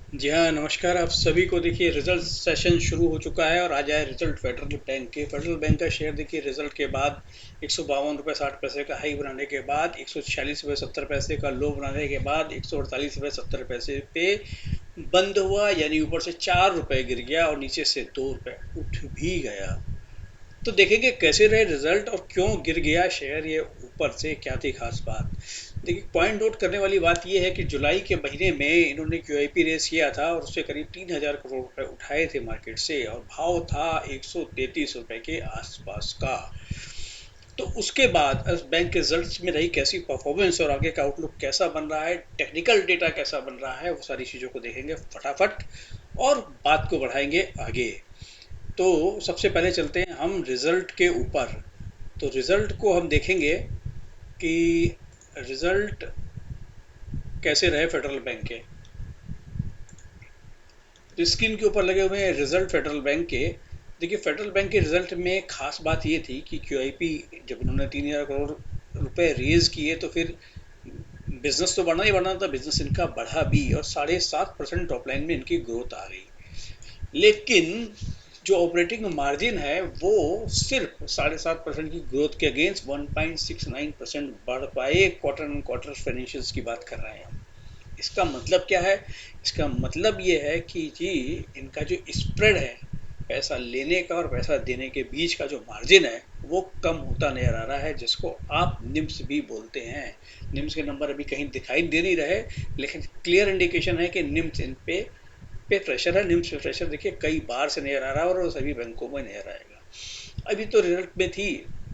जी हाँ, नमस्कार आप सभी को। देखिए, रिजल्ट सेशन शुरू हो चुका है और आज आया रिजल्ट फेडरल बैंक का शेयर। देखिए, रिजल्ट के बाद 152 रुपये 60 पैसे का हाई बनाने के बाद 146 रुपये 70 पैसे का लो बनाने के बाद 148 रुपये 70 पैसे पे बंद हुआ, यानी ऊपर से 4 रुपये गिर गया और नीचे से 2 रुपये उठ भी गया। तो देखेंगे कैसे रहे रिजल्ट और क्यों गिर गया शेयर, ये ऊपर से क्या थी खास बात। देखिए, पॉइंट नोट करने वाली बात ये है कि जुलाई के महीने में इन्होंने क्यूआईपी रेस किया था और उससे करीब 3,000 करोड़ रुपए उठाए थे मार्केट से, और भाव था 133 रुपए के आसपास का। तो उसके बाद इस बैंक के रिजल्ट्स में रही कैसी परफॉर्मेंस और आगे का आउटलुक कैसा बन रहा है, टेक्निकल डेटा कैसा बन रहा है, वो सारी चीज़ों को देखेंगे फटाफट और बात को बढ़ाएंगे आगे। तो सबसे पहले चलते हैं हम रिजल्ट के ऊपर। तो रिजल्ट को हम देखेंगे कि रिजल्ट कैसे रहे फेडरल बैंक के। तो स्क्रीन के ऊपर लगे हुए हैं रिजल्ट फेडरल बैंक के। देखिए, फेडरल बैंक के रिजल्ट में खास बात ये थी कि क्यूआईपी जब इन्होंने 3,000 करोड़ रुपए रेज किए तो फिर बिजनेस तो बढ़ना ही बढ़ना था, बिजनेस इनका बढ़ा भी और 7.5% टॉप लाइन में इनकी ग्रोथ आ गई। लेकिन जो ऑपरेटिंग मार्जिन है वो सिर्फ 7.5% की ग्रोथ के अगेंस्ट 1.69% बढ़ पाए। क्वार्टर एंड क्वार्टर फाइनेंशियल्स की बात कर रहे हैं हम। इसका मतलब क्या है? इसका मतलब ये है कि जी, इनका जो स्प्रेड है पैसा लेने का और पैसा देने के बीच का जो मार्जिन है वो कम होता नजर आ रहा है, जिसको आप निम्स भी बोलते हैं। निम्स के नंबर अभी कहीं दिखाई दे नहीं रहे, लेकिन क्लियर इंडिकेशन है कि निम्स इन पे प्रेशर है। निम्स पे प्रेशर देखिए कई बार से नजर आ रहा है और सभी बैंकों में नजर आएगा। अभी तो रिजल्ट में थी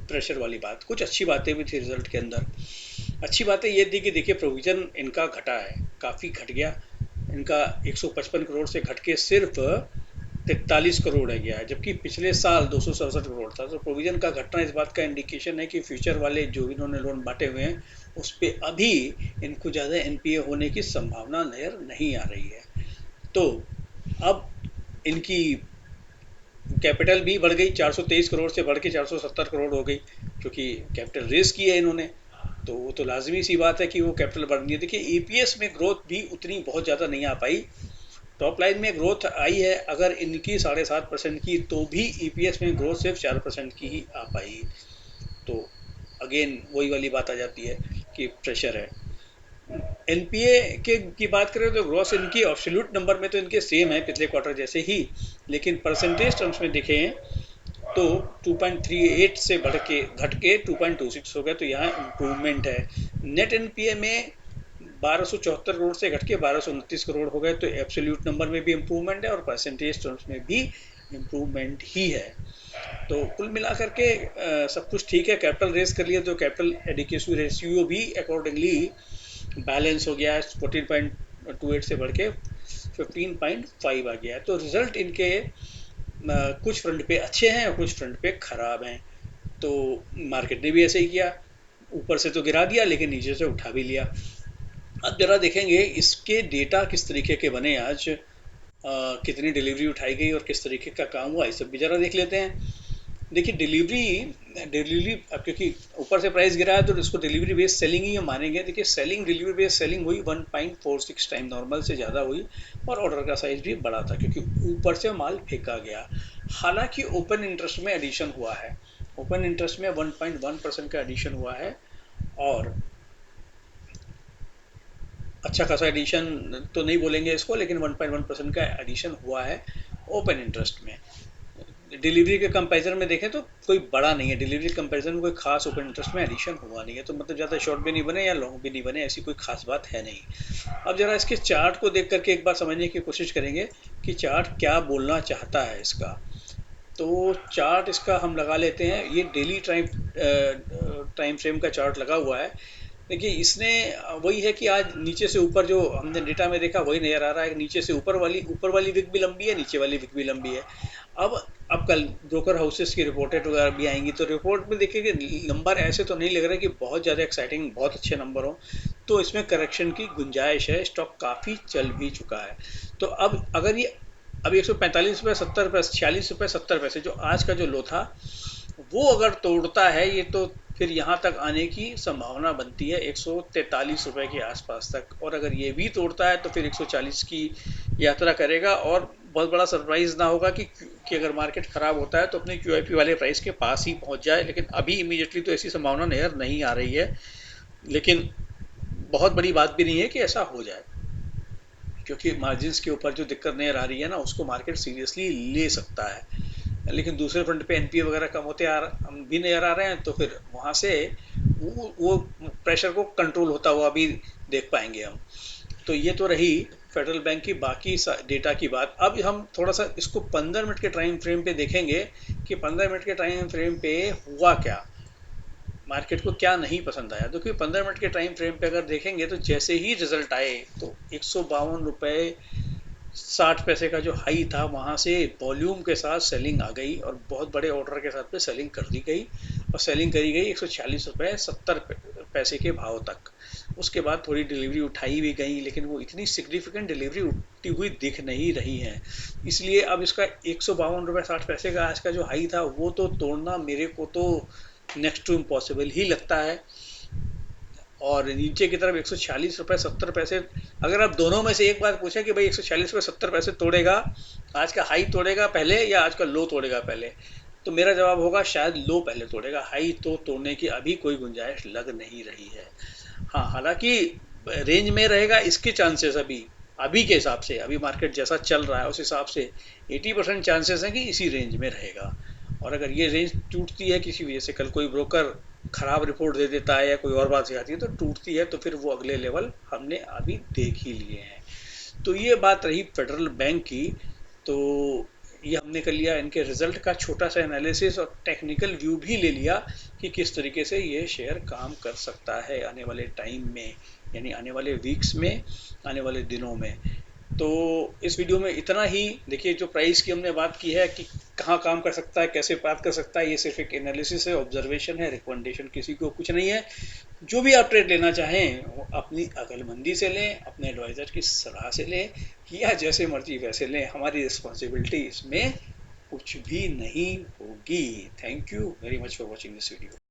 प्रेशर वाली बात, कुछ अच्छी बातें भी थी रिजल्ट के अंदर। अच्छी बातें ये थी कि देखिए, प्रोविजन इनका घटा है, काफ़ी घट गया। इनका 155 करोड़ से घट के सिर्फ 43 करोड़ है गया है, जबकि पिछले साल 267 करोड़ था। तो प्रोविजन का घटना इस बात का इंडिकेशन है कि फ्यूचर वाले जो इन्होंने लोन बांटे हुए हैं उस पर अभी इनको ज़्यादा एनपीए होने की संभावना नजर नहीं आ रही है। तो अब इनकी कैपिटल भी बढ़ गई, 423 करोड़ से बढ़ के 470 करोड़ हो गई, क्योंकि कैपिटल रेज की है इन्होंने। तो वो तो लाजमी सी बात है कि वो कैपिटल बढ़नी है। देखिए, ईपीएस में ग्रोथ भी उतनी बहुत ज़्यादा नहीं आ पाई। टॉप लाइन में ग्रोथ आई है अगर इनकी 7.5% की, तो भी ईपीएस में ग्रोथ सिर्फ 4% की ही आ पाई। तो अगेन वही वाली बात आ जाती है कि प्रेशर है। एनपीए के की बात करें तो ग्रॉस इनकी एब्सोल्यूट नंबर में तो इनके सेम है पिछले क्वार्टर जैसे ही, लेकिन परसेंटेज टर्म्स में देखें तो 2.38 से बढ़ के घट के 2.26 हो गया, तो यहाँ इम्प्रूवमेंट है। नेट एनपीए में 1274 करोड़ से घट के 1229 करोड़ हो गए, तो एब्सोल्यूट नंबर में भी इम्प्रूवमेंट है और परसेंटेज टर्म्स में भी इम्प्रूवमेंट ही है। तो कुल मिलाकर के सब कुछ ठीक है। कैपिटल रेस कर लिया तो कैपिटल एडिक्वेसी रेशियो भी अकॉर्डिंगली बैलेंस हो गया है, 14.28 से बढ़ के 15.5 आ गया है। तो रिजल्ट इनके कुछ फ्रंट पे अच्छे हैं और कुछ फ्रंट पे खराब हैं। तो मार्केट ने भी ऐसे ही किया, ऊपर से तो गिरा दिया लेकिन नीचे से उठा भी लिया। अब जरा देखेंगे इसके डेटा किस तरीके के बने आज, कितनी डिलीवरी उठाई गई और किस तरीके का काम हुआ, इस सब भी जरा देख लेते हैं। देखिए, डिलीवरी डिलीवरी अब क्योंकि ऊपर से प्राइस गिरा है तो इसको डिलीवरी बेस्ड सेलिंग ही हम मानेंगे। देखिए, सेलिंग डिलीवरी बेस्ड सेलिंग हुई 1.46 टाइम नॉर्मल से ज़्यादा हुई और ऑर्डर का साइज भी बड़ा था क्योंकि ऊपर से माल फेंका गया। हालांकि ओपन इंटरेस्ट में एडिशन हुआ है, ओपन इंटरेस्ट में 1.1% का एडिशन हुआ है और अच्छा खासा एडिशन तो नहीं बोलेंगे इसको, लेकिन 1.1% का एडिशन हुआ है ओपन इंटरेस्ट में। डिलीवरी के कंपैरिजन में देखें तो कोई बड़ा नहीं है, डिलीवरी कंपैरिजन में कोई खास ओपन इंटरेस्ट में एडिशन हुआ नहीं है, तो मतलब ज़्यादा शॉर्ट भी नहीं बने या लॉन्ग भी नहीं बने, ऐसी कोई खास बात है नहीं। अब जरा इसके चार्ट को देख करके एक बार समझने की कोशिश करेंगे कि चार्ट क्या बोलना चाहता है इसका। तो चार्ट इसका हम लगा लेते हैं, ये डेली टाइम फ्रेम का चार्ट लगा हुआ है। देखिए, इसने वही है कि आज नीचे से ऊपर जो हमने डेटा में देखा वही नजर आ रहा है। नीचे से ऊपर वाली विक भी लंबी है, नीचे वाली विक भी लंबी है। अब अब कल ब्रोकर हाउसेस की रिपोर्टेड वगैरह भी आएंगी, तो रिपोर्ट में देखिए कि नंबर ऐसे तो नहीं लग रहा कि बहुत ज़्यादा एक्साइटिंग बहुत अच्छे नंबर हो, तो इसमें करेक्शन की गुंजाइश है। स्टॉक काफ़ी चल भी चुका है। तो अब अगर ये अब 145 रुपये 70 पैसे 46 रुपये 70 पैसे जो आज का जो लो था वो अगर तोड़ता है ये, तो फिर यहाँ तक आने की संभावना बनती है 143 रुपये के आसपास तक, और अगर ये भी तोड़ता है तो फिर 140 की यात्रा करेगा और बहुत बड़ा सरप्राइज ना होगा कि अगर मार्केट खराब होता है तो अपने क्यूआईपी वाले प्राइस के पास ही पहुंच जाए, लेकिन अभी इमीडिएटली तो ऐसी संभावना नजर नहीं आ रही है। लेकिन बहुत बड़ी बात भी नहीं है कि ऐसा हो जाए, क्योंकि मार्जिन्स के ऊपर जो दिक्कत नजर आ रही है ना, उसको मार्केट सीरियसली ले सकता है। लेकिन दूसरे फ्रंट पे एनपीए वगैरह कम होते भी नजर आ रहे हैं, तो फिर वहां से वो प्रेशर को कंट्रोल होता हुआ भी देख पाएंगे हम। तो ये तो रही फेडरल बैंक की बाकी डेटा की बात। अब हम थोड़ा सा इसको 15 मिनट के टाइम फ्रेम पे देखेंगे कि 15 मिनट के टाइम फ्रेम पे हुआ क्या, मार्केट को क्या नहीं पसंद आया। तो क्योंकि 15 मिनट के टाइम फ्रेम पे अगर देखेंगे तो जैसे ही रिजल्ट आए तो 152 रुपये 60 पैसे का जो हाई था, वहां से वॉल्यूम के साथ सेलिंग आ गई और बहुत बड़े ऑर्डर के साथ में सेलिंग कर दी गई, और सेलिंग करी गई 146 रुपये 70 पैसे के भाव तक। उसके बाद थोड़ी डिलीवरी उठाई भी गई, लेकिन वो इतनी सिग्निफिकेंट डिलीवरी उठती हुई दिख नहीं रही है। इसलिए अब इसका 152 रुपये 60 पैसे का आज का जो हाई था, वो तो तोड़ना मेरे को तो नेक्स्ट टू इम्पॉसिबल ही लगता है। और नीचे की तरफ 146 रुपये 70 पैसे, अगर आप दोनों में से एक बात पूछें कि भाई 146 रुपये 70 पैसे तोड़ेगा, आज का हाई तोड़ेगा पहले या आज का लो तोड़ेगा पहले, तो मेरा जवाब होगा शायद लो पहले तोड़ेगा। हाई तो तोड़ने की अभी कोई गुंजाइश लग नहीं रही है। हाँ, हालांकि रेंज में रहेगा इसके चांसेस अभी, अभी के हिसाब से, अभी मार्केट जैसा चल रहा है उस हिसाब से 80% चांसेस हैं कि इसी रेंज में रहेगा। और अगर ये रेंज टूटती है किसी वजह से, कल कोई ब्रोकर खराब रिपोर्ट दे देता है या कोई और बात आती है तो टूटती है, तो फिर वो अगले लेवल हमने अभी देख ही लिए हैं। तो ये बात रही फेडरल बैंक की। तो ये हमने कर लिया इनके रिजल्ट का छोटा सा एनालिसिस, और टेक्निकल व्यू भी ले लिया कि किस तरीके से ये शेयर काम कर सकता है आने वाले टाइम में, यानी आने वाले वीक्स में, आने वाले दिनों में। तो इस वीडियो में इतना ही। देखिए, जो प्राइस की हमने बात की है कि कहाँ काम कर सकता है, कैसे बात कर सकता है, ये सिर्फ एक एनालिसिस है, ऑब्जर्वेशन है, रिकमेंडेशन किसी को कुछ नहीं है। जो भी आप ट्रेड लेना चाहें वो अपनी अकलमंदी से लें, अपने एडवाइज़र की सलाह से लें, या जैसे मर्जी वैसे लें। हमारी रिस्पॉन्सिबिलिटी इसमें कुछ भी नहीं होगी। Thank you very much for watching this video.